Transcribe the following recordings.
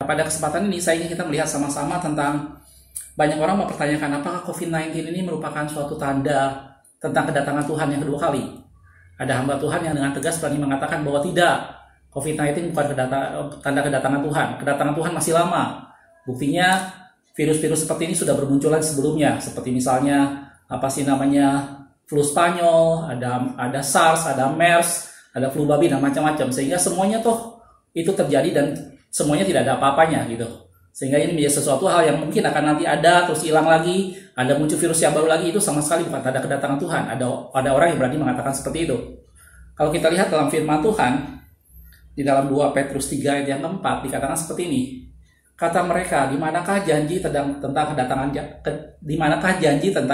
Pada kesempatan ini saya ingin kita melihat sama-sama tentang banyak orang mempertanyakan apakah COVID-19 ini merupakan suatu tanda tentang kedatangan Tuhan yang kedua kali. Ada hamba Tuhan yang dengan tegas berani mengatakan bahwa tidak, COVID-19 bukan tanda kedatangan Tuhan. Kedatangan Tuhan masih lama. Buktinya virus-virus seperti ini sudah bermunculan sebelumnya, seperti misalnya flu Spanyol, ada SARS, ada MERS, ada flu babi dan macam-macam. Sehingga semuanya itu terjadi dan semuanya tidak ada apa-apanya gitu. Sehingga ini menjadi sesuatu hal yang mungkin akan nanti ada terus hilang lagi, ada muncul virus yang baru lagi, itu sama sekali bukan tanda kedatangan Tuhan. Ada orang yang berani mengatakan seperti itu. Kalau kita lihat dalam firman Tuhan di dalam 2 Petrus 3 ayat yang keempat dikatakan seperti ini. Kata mereka, di manakah janji tentang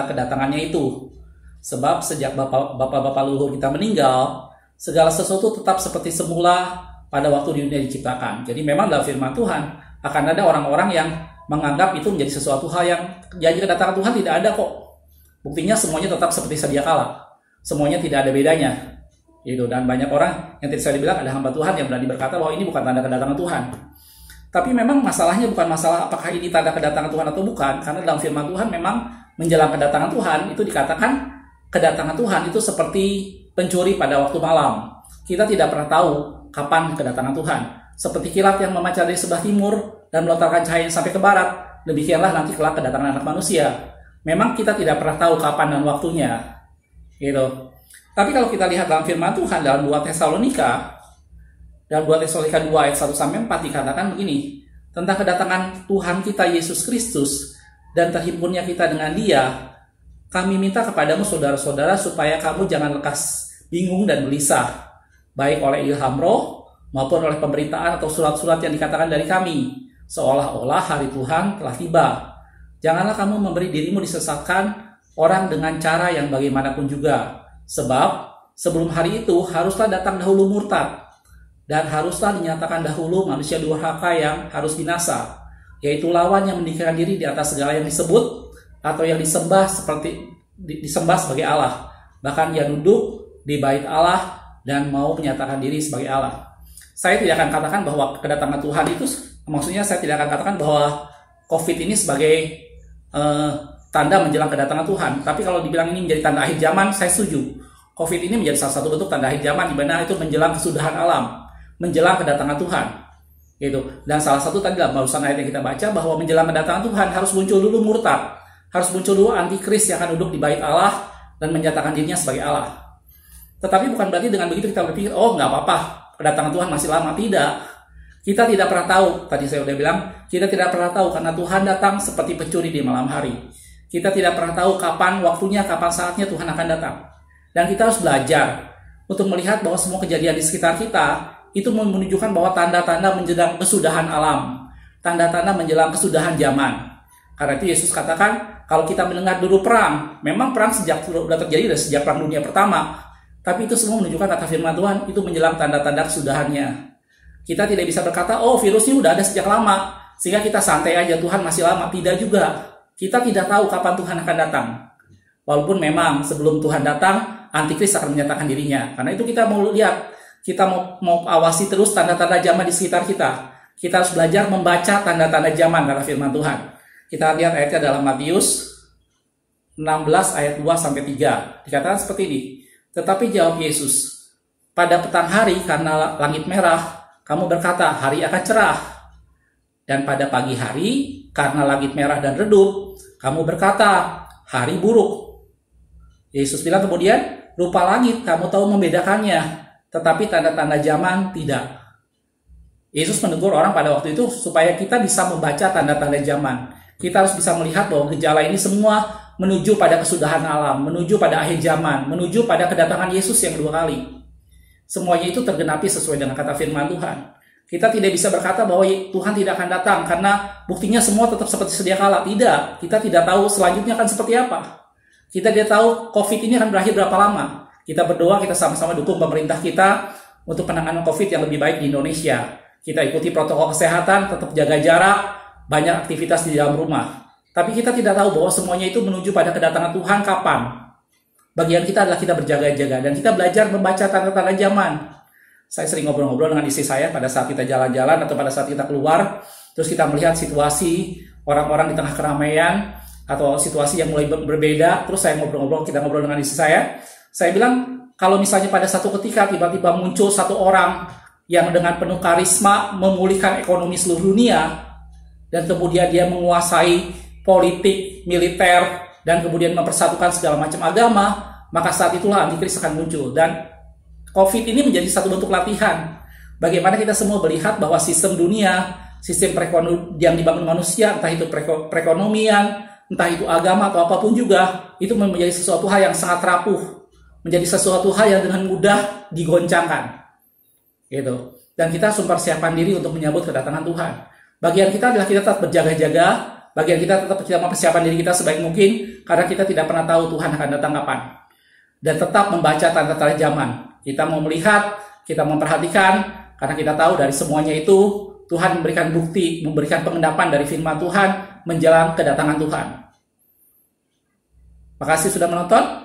kedatangannya itu? Sebab sejak bapak-bapak leluhur kita meninggal, segala sesuatu tetap seperti semula pada waktu dunia diciptakan. Jadi memang dalam firman Tuhan akan ada orang-orang yang menganggap itu menjadi sesuatu hal yang janji kedatangan Tuhan tidak ada kok. Buktinya semuanya tetap seperti sedia kala. Semuanya tidak ada bedanya. Gitu. Dan banyak orang yang tadi saya bilang ada hamba Tuhan yang berani berkata bahwa ini bukan tanda kedatangan Tuhan. Tapi memang masalahnya bukan masalah apakah ini tanda kedatangan Tuhan atau bukan. Karena dalam firman Tuhan memang menjelang kedatangan Tuhan itu dikatakan kedatangan Tuhan itu seperti pencuri pada waktu malam. Kita tidak pernah tahu kapan kedatangan Tuhan. Seperti kilat yang memancar dari sebelah timur dan melontarkan cahaya sampai ke barat, demikianlah nanti kelak kedatangan Anak Manusia. Memang kita tidak pernah tahu kapan dan waktunya. Gitu. Tapi kalau kita lihat dalam firman Tuhan dalam 2 Tesalonika 2 ayat 1 sampai 4 dikatakan begini, tentang kedatangan Tuhan kita Yesus Kristus dan terhimpunnya kita dengan Dia, kami minta kepadamu saudara-saudara supaya kamu jangan lekas bingung dan gelisah, baik oleh ilham roh maupun oleh pemberitaan atau surat-surat yang dikatakan dari kami, seolah-olah hari Tuhan telah tiba. Janganlah kamu memberi dirimu disesatkan orang dengan cara yang bagaimanapun juga. Sebab sebelum hari itu haruslah datang dahulu murtad, dan haruslah dinyatakan dahulu manusia durhaka yang harus binasa, yaitu lawan yang meninggikan diri di atas segala yang disebut atau yang disembah sebagai Allah. Bahkan ia duduk di bait Allah dan mau menyatakan diri sebagai Allah. Saya tidak akan katakan bahwa kedatangan Tuhan itu, maksudnya saya tidak akan katakan bahwa COVID ini sebagai tanda menjelang kedatangan Tuhan. Tapi kalau dibilang ini menjadi tanda akhir zaman, saya setuju. COVID ini menjadi salah satu bentuk tanda akhir zaman, di mana itu menjelang kesudahan alam, menjelang kedatangan Tuhan. Gitu. Dan salah satu tadi dalam barusan ayat yang kita baca, bahwa menjelang kedatangan Tuhan harus muncul dulu murtad, harus muncul dulu antikris yang akan duduk di bait Allah dan menyatakan dirinya sebagai Allah. Tetapi bukan berarti dengan begitu kita berpikir, oh nggak apa-apa, kedatangan Tuhan masih lama. Tidak. Kita tidak pernah tahu, tadi saya sudah bilang, kita tidak pernah tahu karena Tuhan datang seperti pencuri di malam hari. Kita tidak pernah tahu kapan waktunya, kapan saatnya Tuhan akan datang. Dan kita harus belajar untuk melihat bahwa semua kejadian di sekitar kita itu menunjukkan bahwa tanda-tanda menjelang kesudahan alam, tanda-tanda menjelang kesudahan zaman. Karena itu Yesus katakan, kalau kita mendengar dulu perang, memang perang sudah terjadi dari sejak Perang Dunia Pertama. Tapi itu semua menunjukkan kata firman Tuhan, itu menjelang tanda-tanda kesudahannya. Kita tidak bisa berkata, oh virus ini udah ada sejak lama, sehingga kita santai aja, Tuhan masih lama. Tidak juga. Kita tidak tahu kapan Tuhan akan datang. Walaupun memang sebelum Tuhan datang, antikris akan menyatakan dirinya. Karena itu kita mau lihat, kita mau awasi terus tanda-tanda zaman di sekitar kita. Kita harus belajar membaca tanda-tanda zaman, kata firman Tuhan. Kita lihat ayatnya dalam Matius 16 ayat 2 sampai 3. Dikatakan seperti ini. Tetapi jawab Yesus, pada petang hari karena langit merah, kamu berkata hari akan cerah. Dan pada pagi hari karena langit merah dan redup, kamu berkata hari buruk. Yesus bilang kemudian, rupa langit kamu tahu membedakannya, tetapi tanda-tanda zaman tidak. Yesus menegur orang pada waktu itu supaya kita bisa membaca tanda-tanda zaman. Kita harus bisa melihat bahwa gejala ini semua menuju pada kesudahan alam, menuju pada akhir zaman, menuju pada kedatangan Yesus yang kedua kali. Semuanya itu tergenapi sesuai dengan kata firman Tuhan. Kita tidak bisa berkata bahwa Tuhan tidak akan datang karena buktinya semua tetap seperti sedia kala. Tidak, kita tidak tahu selanjutnya akan seperti apa. Kita tidak tahu COVID ini akan berakhir berapa lama. Kita berdoa, kita sama-sama dukung pemerintah kita untuk penanganan COVID yang lebih baik di Indonesia. Kita ikuti protokol kesehatan, tetap jaga jarak, banyak aktivitas di dalam rumah. Tapi kita tidak tahu bahwa semuanya itu menuju pada kedatangan Tuhan kapan. Bagian kita adalah kita berjaga-jaga dan kita belajar membaca tanda-tanda zaman. Saya sering ngobrol-ngobrol dengan istri saya pada saat kita jalan-jalan atau pada saat kita keluar. terus kita melihat situasi orang-orang di tengah keramaian atau situasi yang mulai berbeda, terus saya kita ngobrol dengan istri saya bilang, kalau misalnya pada satu ketika tiba-tiba muncul satu orang yang dengan penuh karisma memulihkan ekonomi seluruh dunia, dan kemudian dia menguasai politik, militer, dan kemudian mempersatukan segala macam agama, maka saat itulah antikris akan muncul. Dan COVID ini menjadi satu bentuk latihan. Bagaimana kita semua melihat bahwa sistem dunia, sistem yang dibangun manusia, entah itu perekonomian, entah itu agama atau apapun juga, itu menjadi sesuatu hal yang sangat rapuh, menjadi sesuatu hal yang dengan mudah digoncangkan. Gitu. Dan kita harus mempersiapkan diri untuk menyambut kedatangan Tuhan. Bagian kita adalah kita tetap berjaga-jaga, bagian kita tetap kita mempersiapkan diri kita sebaik mungkin, karena kita tidak pernah tahu Tuhan akan datang kapan. Dan tetap membaca tanda-tanda zaman. Kita mau melihat, kita memperhatikan, karena kita tahu dari semuanya itu, Tuhan memberikan bukti, memberikan pengendapan dari firman Tuhan menjelang kedatangan Tuhan. Makasih sudah menonton.